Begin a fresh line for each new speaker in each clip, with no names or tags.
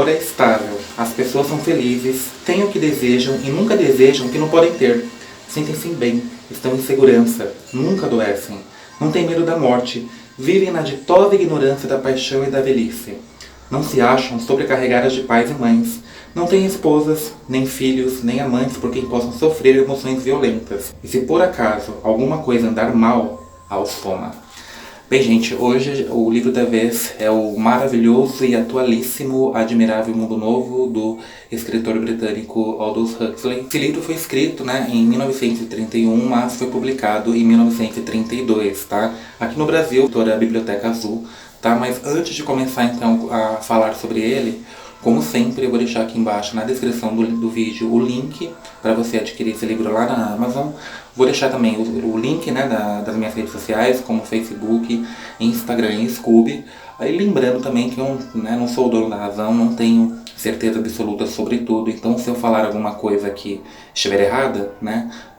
amor é estável, as pessoas são felizes, têm o que desejam e nunca desejam o que não podem ter. Sentem-se bem, estão em segurança, nunca adoecem, não têm medo da morte, vivem na ditosa ignorância da paixão e da velhice. Não se acham sobrecarregadas de pais e mães, não têm esposas, nem filhos, nem amantes por quem possam sofrer emoções violentas. E se por acaso alguma coisa andar mal, aos soma. Bem, gente, hoje o livro da vez é o maravilhoso e atualíssimo Admirável Mundo Novo, do escritor britânico Aldous Huxley. Esse livro foi escrito, em 1931, mas foi publicado em 1932, tá? Aqui no Brasil, da Biblioteca Azul, tá? Mas antes de começar, então, a falar sobre ele, como sempre, eu vou deixar aqui embaixo na descrição do vídeo o link para você adquirir esse livro lá na Amazon. Vou deixar também o link das minhas redes sociais, como Facebook, Instagram e Scooby. Aí lembrando também que eu não sou o dono da razão, não tenho certeza absoluta sobre tudo. Então se eu falar alguma coisa que estiver errada,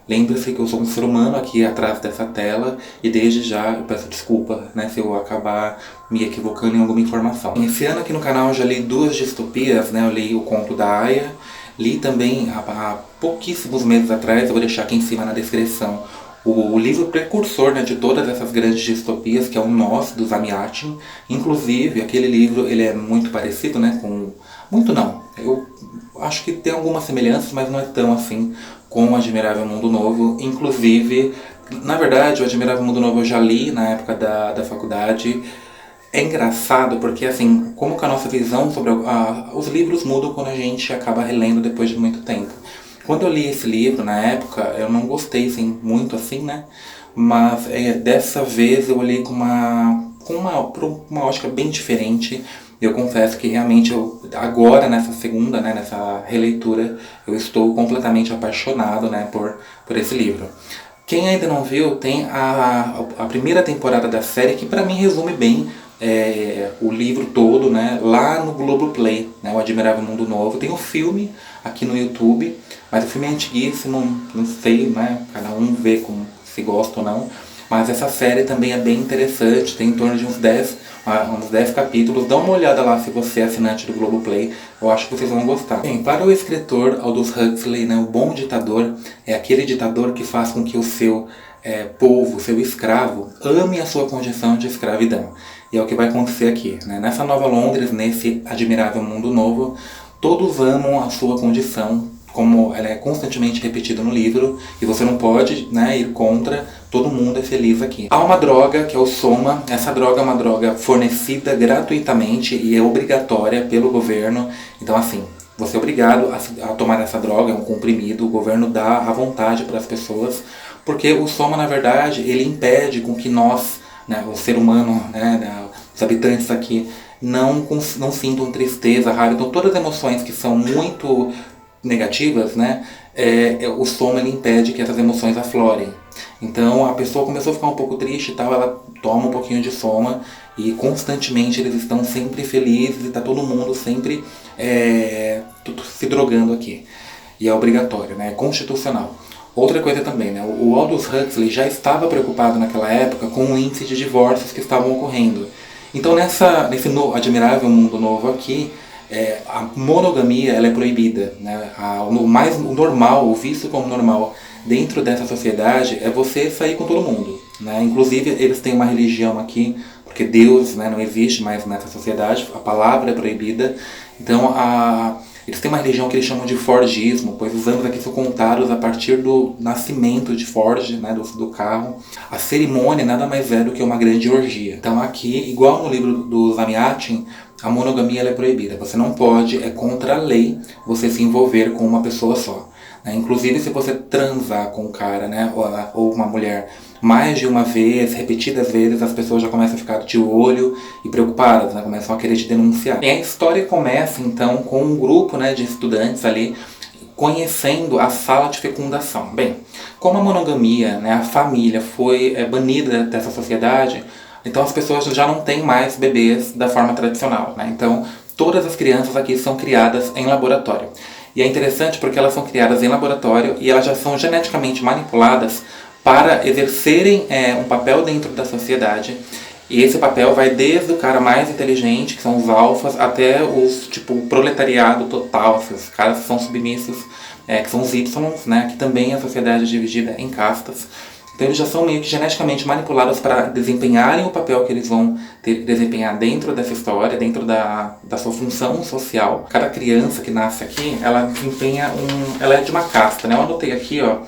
lembre-se que eu sou um ser humano aqui atrás dessa tela e desde já eu peço desculpa se eu acabar me equivocando em alguma informação. Esse ano aqui no canal eu já li 2 distopias, eu li o conto da Aya, li também há pouquíssimos meses atrás, eu vou deixar aqui em cima na descrição, o livro precursor de todas essas grandes distopias, que é o Nós, do Zamyatin. Inclusive, aquele livro ele é muito parecido com... Muito não, eu acho que tem algumas semelhanças, mas não é tão assim com o Admirável Mundo Novo. Inclusive, na verdade, o Admirável Mundo Novo eu já li na época da faculdade. É engraçado porque, assim, como que a nossa visão sobre os livros mudam quando a gente acaba relendo depois de muito tempo. Quando eu li esse livro, na época, eu não gostei muito assim, mas dessa vez eu li com uma ótica bem diferente. Eu confesso que realmente agora nessa segunda, nessa releitura, eu estou completamente apaixonado por esse livro. Quem ainda não viu, tem a primeira temporada da série, que pra mim resume bem o livro todo, lá no Globoplay, o Admirável Mundo Novo. Tem o filme aqui no YouTube, mas o filme é antiguíssimo, não sei, cada um vê se gosta ou não. Mas essa série também é bem interessante, tem em torno de uns 10 capítulos. Dá uma olhada lá se você é assinante do Globoplay, eu acho que vocês vão gostar. Bem, para o escritor Aldous Huxley, o bom ditador é aquele ditador que faz com que o seu povo, seu escravo, ame a sua condição de escravidão. E é o que vai acontecer aqui. Nessa Nova Londres, nesse Admirável Mundo Novo, todos amam a sua condição, como ela é constantemente repetida no livro, e você não pode ir contra, todo mundo é feliz aqui. Há uma droga, que é o Soma. Essa droga é uma droga fornecida gratuitamente e é obrigatória pelo governo. Então, assim, você é obrigado a tomar essa droga, é um comprimido, o governo dá à vontade para as pessoas, porque o Soma, na verdade, ele impede com que nós, o ser humano, os habitantes aqui, não sintam tristeza, raiva. Então, todas as emoções que são muito negativas, o Soma ele impede que essas emoções aflorem. Então a pessoa começou a ficar um pouco triste e tal, ela toma um pouquinho de Soma e constantemente eles estão sempre felizes e tá todo mundo sempre se drogando aqui. E é obrigatório, é constitucional. Outra coisa também, o Aldous Huxley já estava preocupado naquela época com o índice de divórcios que estavam ocorrendo. Então nesse Admirável Mundo Novo aqui, a monogamia ela é proibida, o normal, o visto como normal dentro dessa sociedade é você sair com todo mundo, Inclusive eles têm uma religião aqui, porque Deus não existe mais nessa sociedade, a palavra é proibida. Então eles têm uma religião que eles chamam de Fordismo, pois os anos aqui são contados a partir do nascimento de Ford, do carro. A cerimônia nada mais é do que uma grande orgia. Então aqui, igual no livro do Zamyatin, a monogamia ela é proibida. Você não pode, é contra a lei, você se envolver com uma pessoa só. Inclusive se você transar com um cara ou uma mulher mais de uma vez, repetidas vezes, as pessoas já começam a ficar de olho e preocupadas, começam a querer te denunciar. E a história começa então com um grupo de estudantes ali conhecendo a sala de fecundação. Bem, como a monogamia, a família foi banida dessa sociedade, então as pessoas já não têm mais bebês da forma tradicional. Então todas as crianças aqui são criadas em laboratório. E é interessante porque elas são criadas em laboratório e elas já são geneticamente manipuladas para exercerem um papel dentro da sociedade E esse papel vai desde o cara mais inteligente, que são os alfas, até os, tipo, o proletariado total, os caras que são submissos, que são os Ys, né, que também a sociedade é dividida em castas. Então eles já são meio que geneticamente manipulados para desempenharem o papel que eles vão desempenhar dentro dessa história, dentro da sua função social. Cada criança que nasce aqui, ela desempenha ela é de uma casta, né? Eu anotei aqui, ó,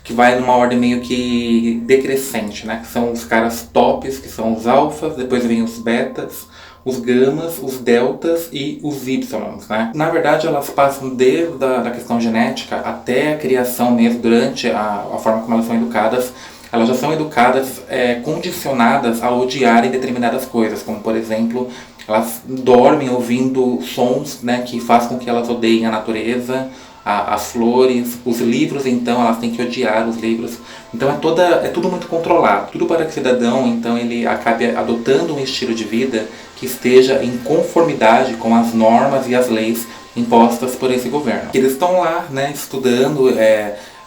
que vai numa ordem meio que decrescente, né? Que são os caras tops, que são os alfas, depois vem os betas, os gamas, os deltas e os ys, né? Na verdade, elas passam desde a questão genética até a criação mesmo, durante a forma como elas são educadas. Elas já são educadas condicionadas a odiarem determinadas coisas, como por exemplo, elas dormem ouvindo sons, né, que fazem com que elas odeiem a natureza, as flores, os livros, então elas têm que odiar os livros. Então é tudo muito controlado. Tudo para que o cidadão, então, ele acabe adotando um estilo de vida que esteja em conformidade com as normas e as leis impostas por esse governo. Eles estão lá, né, estudando,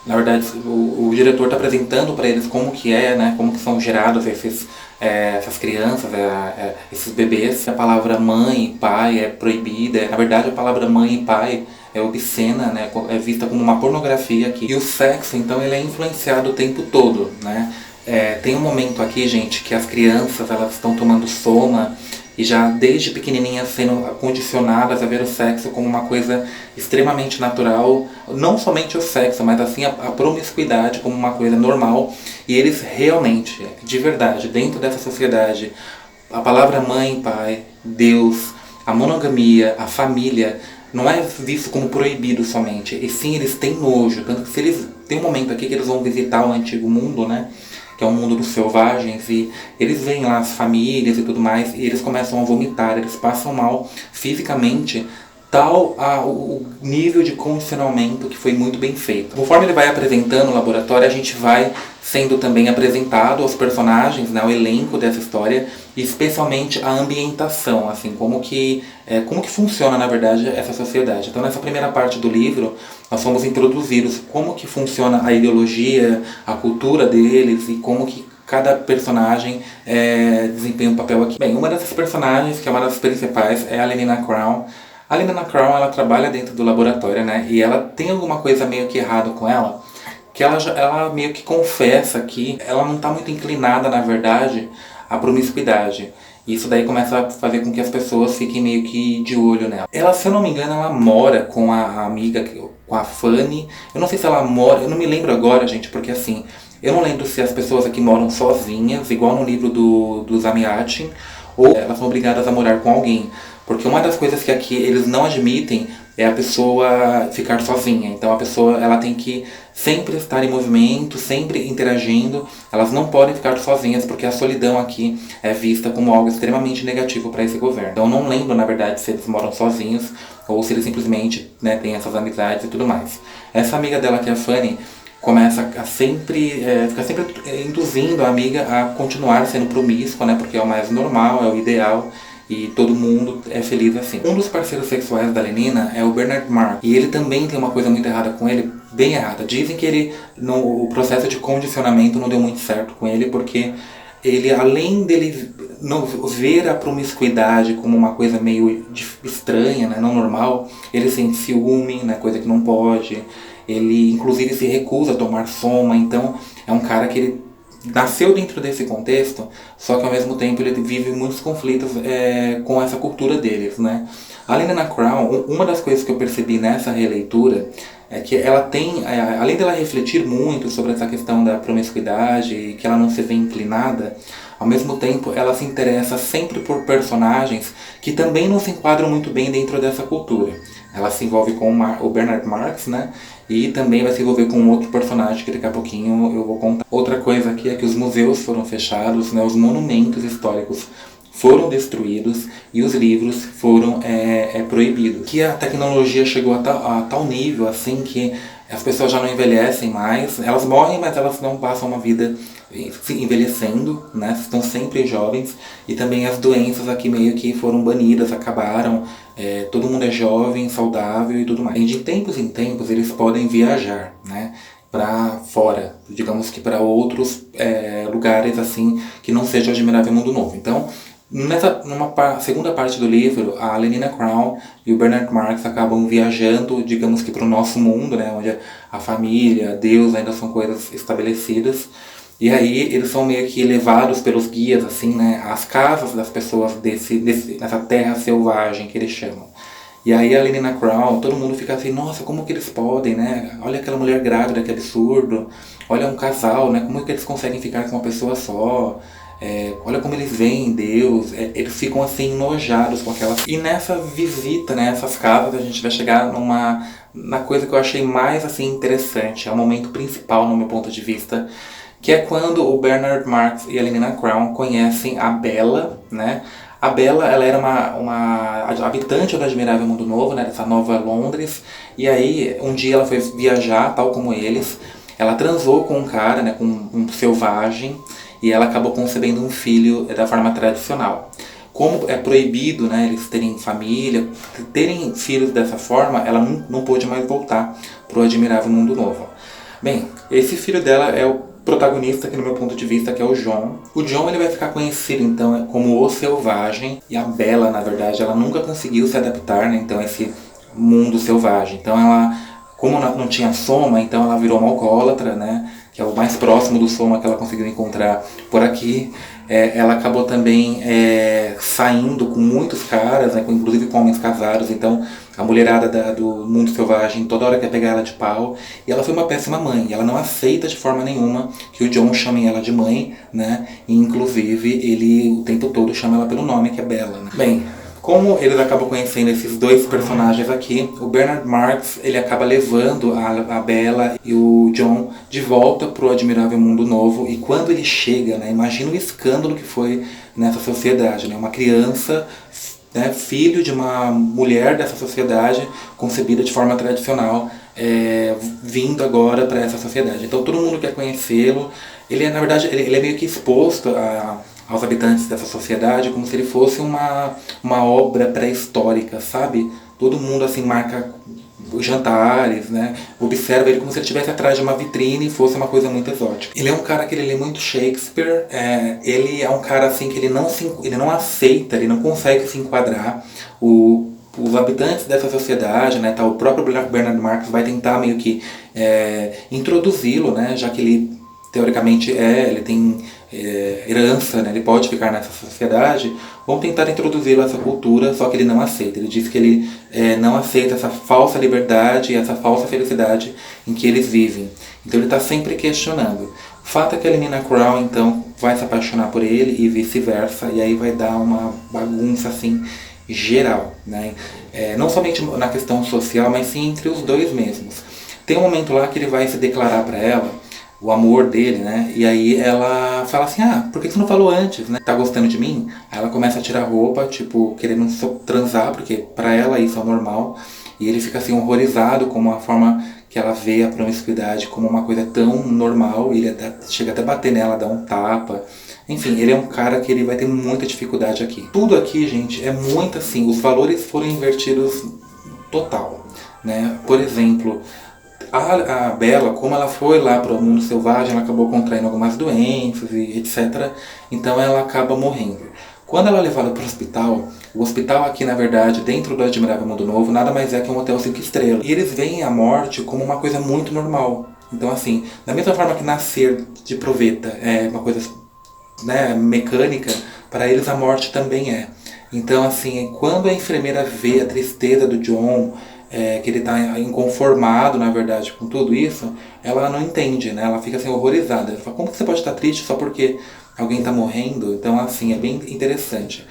na verdade o diretor está apresentando para eles como que né, como que são gerados essas crianças, esses bebês. A palavra mãe e pai é proibida. Na verdade, a palavra mãe e pai é obscena, né? É vista como uma pornografia aqui. E o sexo, então, ele é influenciado o tempo todo, né? Tem um momento aqui, gente, que as crianças, elas estão tomando soma e já desde pequenininhas sendo condicionadas a ver o sexo como uma coisa extremamente natural. Não somente o sexo, mas assim a promiscuidade como uma coisa normal. E eles realmente, de verdade, dentro dessa sociedade, a palavra mãe, pai, Deus, a monogamia, a família, não é visto como proibido somente, e sim eles têm nojo. Tanto que se eles tem um momento aqui que eles vão visitar o antigo mundo, né, que é o mundo dos selvagens, e eles veem lá as famílias e tudo mais, e eles começam a vomitar, eles passam mal fisicamente, tal o nível de condicionamento que foi muito bem feito. Conforme ele vai apresentando o laboratório, a gente vai sendo também apresentado aos personagens, né, o elenco dessa história, e especialmente a ambientação, assim, como que funciona, na verdade, essa sociedade. Então, nessa primeira parte do livro, nós fomos introduzidos como que funciona a ideologia, a cultura deles e como que cada personagem desempenha um papel aqui. Bem, uma dessas personagens, que é uma das principais, é a Lenina Crown. A Lenina Crown, ela trabalha dentro do laboratório, né? E ela tem alguma coisa meio que errada com ela, que ela meio que confessa que ela não está muito inclinada, na verdade, à promiscuidade. Isso daí começa a fazer com que as pessoas fiquem meio que de olho nela. Ela, se eu não me engano, ela mora com a amiga, com a Fanny. Eu não sei se ela mora, eu não me lembro agora, gente, porque assim, eu não lembro se as pessoas aqui moram sozinhas, igual no livro do Zamiatin, ou elas são obrigadas a morar com alguém. Porque uma das coisas que aqui eles não admitem é a pessoa ficar sozinha. Então a pessoa, ela tem que sempre estar em movimento, sempre interagindo. Elas não podem ficar sozinhas porque a solidão aqui é vista como algo extremamente negativo para esse governo. Então eu não lembro, na verdade, se eles moram sozinhos ou se eles simplesmente, né, têm essas amizades e tudo mais. Essa amiga dela, que é a Fanny, começa a fica sempre induzindo a amiga a continuar sendo promíscua, né, porque é o mais normal, é o ideal. E todo mundo é feliz assim. Um dos parceiros sexuais da Lenina é o Bernard Mark. E ele também tem uma coisa muito errada com ele, bem errada. Dizem que o processo de condicionamento não deu muito certo com ele, porque ele, além dele não ver a promiscuidade como uma coisa meio estranha, né, não normal, ele sente ciúme, né, coisa que não pode. Ele, inclusive, se recusa a tomar soma. Então, é um cara que ele nasceu dentro desse contexto, só que ao mesmo tempo ele vive muitos conflitos com essa cultura deles, né? A Lenina Crown, uma das coisas que eu percebi nessa releitura é que ela tem, além dela refletir muito sobre essa questão da promiscuidade e que ela não se vê inclinada, ao mesmo tempo ela se interessa sempre por personagens que também não se enquadram muito bem dentro dessa cultura. Ela se envolve com o Bernard Marx, né? E também vai se envolver com outro personagem que daqui a pouquinho eu vou contar. Outra coisa aqui é que os museus foram fechados, né? Os monumentos históricos foram destruídos e os livros foram proibidos. Que a tecnologia chegou a tal nível assim que as pessoas já não envelhecem mais, elas morrem, mas elas não passam uma vida envelhecendo, né? Estão sempre jovens. E também as doenças aqui meio que foram banidas, acabaram. Todo mundo é jovem, saudável e tudo mais. E de tempos em tempos eles podem viajar, né, para fora, digamos que para outros lugares assim que não seja o Admirável Mundo Novo. Então, numa segunda parte do livro, a Lenina Crown e o Bernard Marx acabam viajando, digamos que para o nosso mundo, né, onde a família, Deus ainda são coisas estabelecidas. E aí eles são meio que levados pelos guias, assim, né, às casas das pessoas nessa terra selvagem que eles chamam. E aí a Lenina Crown, todo mundo fica assim, nossa, como que eles podem, né? Olha aquela mulher grávida, que absurdo. Olha um casal, né? Como que eles conseguem ficar com uma pessoa só? Olha como eles veem Deus. Eles ficam assim enojados com aquela... E nessa visita, né, essas casas, a gente vai chegar na coisa que eu achei mais assim interessante. É o momento principal no meu ponto de vista, que é quando o Bernard Marx e a Lenina Crown conhecem a Bella, né? A Bella, ela era uma habitante do Admirável Mundo Novo, né, dessa Nova Londres, e aí um dia ela foi viajar, tal como eles, ela transou com um cara, né, com um selvagem, e ela acabou concebendo um filho da forma tradicional. Como é proibido, né, eles terem família, terem filhos dessa forma, ela não pôde mais voltar para o Admirável Mundo Novo. Bem, esse filho dela é o protagonista aqui no meu ponto de vista, que é o John. O John, ele vai ficar conhecido então como o selvagem, e a Bella, na verdade, ela nunca conseguiu se adaptar, né, então a esse mundo selvagem. Então ela, como não tinha soma, então ela virou uma alcoólatra, né, que é o mais próximo do soma que ela conseguiu encontrar por aqui. Ela acabou também saindo com muitos caras, né, inclusive com homens casados, então a mulherada do mundo selvagem toda hora quer pegar ela de pau, e ela foi uma péssima mãe, ela não aceita de forma nenhuma que o John chame ela de mãe, né, e inclusive ele o tempo todo chama ela pelo nome, que é Bella, né. Bem, como eles acabam conhecendo esses dois personagens aqui, o Bernard Marx, ele acaba levando a Bella e o John de volta para o Admirável Mundo Novo, e quando ele chega, né, imagina o escândalo que foi nessa sociedade, né, uma criança, né, filho de uma mulher dessa sociedade, concebida de forma tradicional, vindo agora para essa sociedade. Então todo mundo quer conhecê-lo, na verdade, ele é meio que exposto aos habitantes dessa sociedade como se ele fosse uma obra pré-histórica, sabe? Todo mundo assim marca os jantares, né? Observa ele como se ele estivesse atrás de uma vitrine e fosse uma coisa muito exótica. Ele é um cara que ele lê muito Shakespeare, ele é um cara assim que ele não aceita, ele não consegue se enquadrar. Os habitantes dessa sociedade, né, tá, o próprio Bernard Marx vai tentar meio que introduzi-lo, né, já que ele teoricamente ele tem herança, né, ele pode ficar nessa sociedade, vão tentar introduzi-lo a essa cultura, só que ele não aceita. Ele diz que ele não aceita essa falsa liberdade e essa falsa felicidade em que eles vivem. Então ele está sempre questionando. O fato é que a Lenina Crown, então, vai se apaixonar por ele e vice-versa, e aí vai dar uma bagunça assim geral, né? Não somente na questão social, mas sim entre os dois mesmos. Tem um momento lá que ele vai se declarar para ela o amor dele, né? E aí ela fala assim, por que você não falou antes, né? Tá gostando de mim? Aí ela começa a tirar roupa, tipo, querendo transar, porque pra ela isso é normal. E ele fica assim horrorizado com a forma que ela vê a promiscuidade como uma coisa tão normal. E ele chega até a bater nela, dá um tapa. Enfim, ele é um cara que ele vai ter muita dificuldade aqui. Tudo aqui, gente, é muito assim, os valores foram invertidos total, né? Por exemplo, a Bella, como ela foi lá para o mundo selvagem, ela acabou contraindo algumas doenças e etc. Então ela acaba morrendo. Quando ela é levada para o hospital aqui, na verdade, dentro do Admirável Mundo Novo, nada mais é que um hotel 5 estrelas. E eles veem a morte como uma coisa muito normal. Então assim, da mesma forma que nascer de proveta é uma coisa, né, mecânica, para eles a morte também é. Então assim, quando a enfermeira vê a tristeza do John, que ele está inconformado, na verdade, com tudo isso, ela não entende, né? Ela fica assim horrorizada. Ela fala, como que você pode estar triste só porque alguém está morrendo? Então assim, é bem interessante.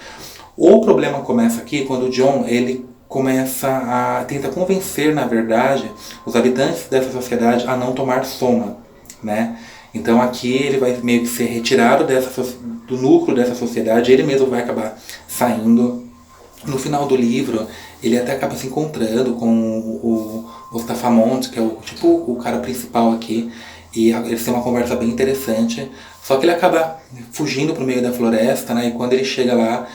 O problema começa aqui quando o John, ele começa a tentar convencer, na verdade, os habitantes dessa sociedade a não tomar soma, né? Então aqui ele vai meio que ser retirado do núcleo dessa sociedade, ele mesmo vai acabar saindo. No final do livro, ele até acaba se encontrando com o Mustafa Mont, que é o cara principal aqui, e eles têm uma conversa bem interessante, só que ele acaba fugindo para o meio da floresta, né, e quando ele chega lá,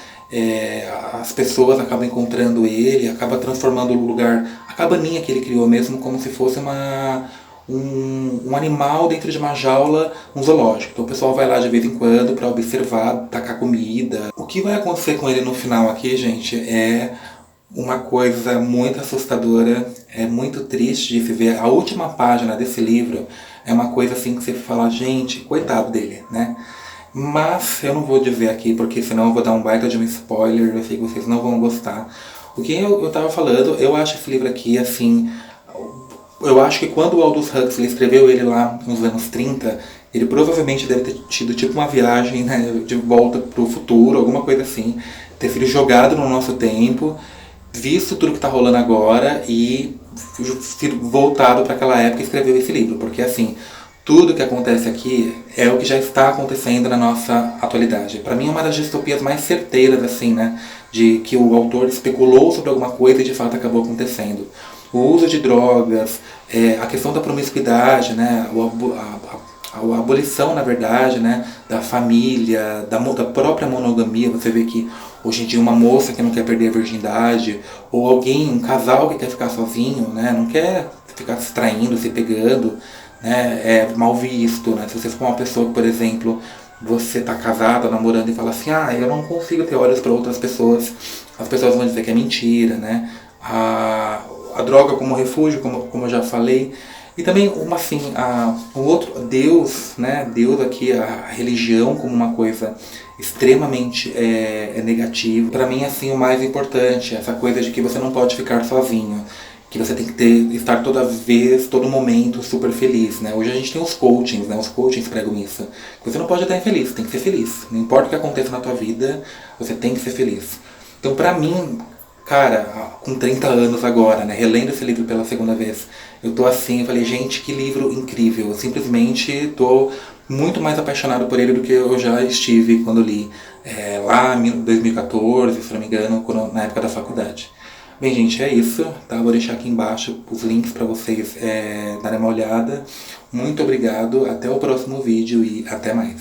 as pessoas acabam encontrando ele, acaba transformando o lugar, a cabaninha que ele criou mesmo, como se fosse um animal dentro de uma jaula, um zoológico. Então o pessoal vai lá de vez em quando para observar, tacar comida. O que vai acontecer com ele no final aqui, gente, é uma coisa muito assustadora, é muito triste de se ver. A última página desse livro é uma coisa assim que você fala, gente, coitado dele, né? Mas eu não vou dizer aqui, porque senão eu vou dar um baita de um spoiler, eu sei que vocês não vão gostar. O que eu tava falando, eu acho esse livro aqui, assim, eu acho que quando o Aldous Huxley escreveu ele lá nos anos 30, ele provavelmente deve ter tido tipo uma viagem, né, de volta pro futuro, alguma coisa assim, ter sido jogado no nosso tempo, visto tudo que está rolando agora e voltado para aquela época e escreveu esse livro, porque assim, tudo que acontece aqui é o que já está acontecendo na nossa atualidade. Para mim é uma das distopias mais certeiras, assim, né, de que o autor especulou sobre alguma coisa e de fato acabou acontecendo. O uso de drogas, a questão da promiscuidade, né, a abolição, na verdade, né, da família, da própria monogamia. Você vê que hoje em dia uma moça que não quer perder a virgindade, ou alguém, um casal que quer ficar sozinho, né, não quer ficar se traindo, se pegando, né, é mal visto, né. Se você for uma pessoa que, por exemplo, você tá casado, namorando e fala assim, eu não consigo ter olhos para outras pessoas, as pessoas vão dizer que é mentira, né. A droga como refúgio, como eu já falei. E também, o outro, Deus, né? Deus aqui, a religião como uma coisa extremamente negativa. Para mim, assim, o mais importante, essa coisa de que você não pode ficar sozinho. Que você tem que estar toda vez, todo momento super feliz, né? Hoje a gente tem os coachings, né? Os coachings pregam isso. Você não pode estar infeliz, tem que ser feliz. Não importa o que aconteça na tua vida, você tem que ser feliz. Então, pra mim, cara, com 30 anos agora, né, relendo esse livro pela segunda vez, eu tô assim, eu falei, gente, que livro incrível. Eu simplesmente tô muito mais apaixonado por ele do que eu já estive quando li lá em 2014, se não me engano, na época da faculdade. Bem, gente, é isso, tá? Vou deixar aqui embaixo os links para vocês darem uma olhada. Muito obrigado, até o próximo vídeo e até mais.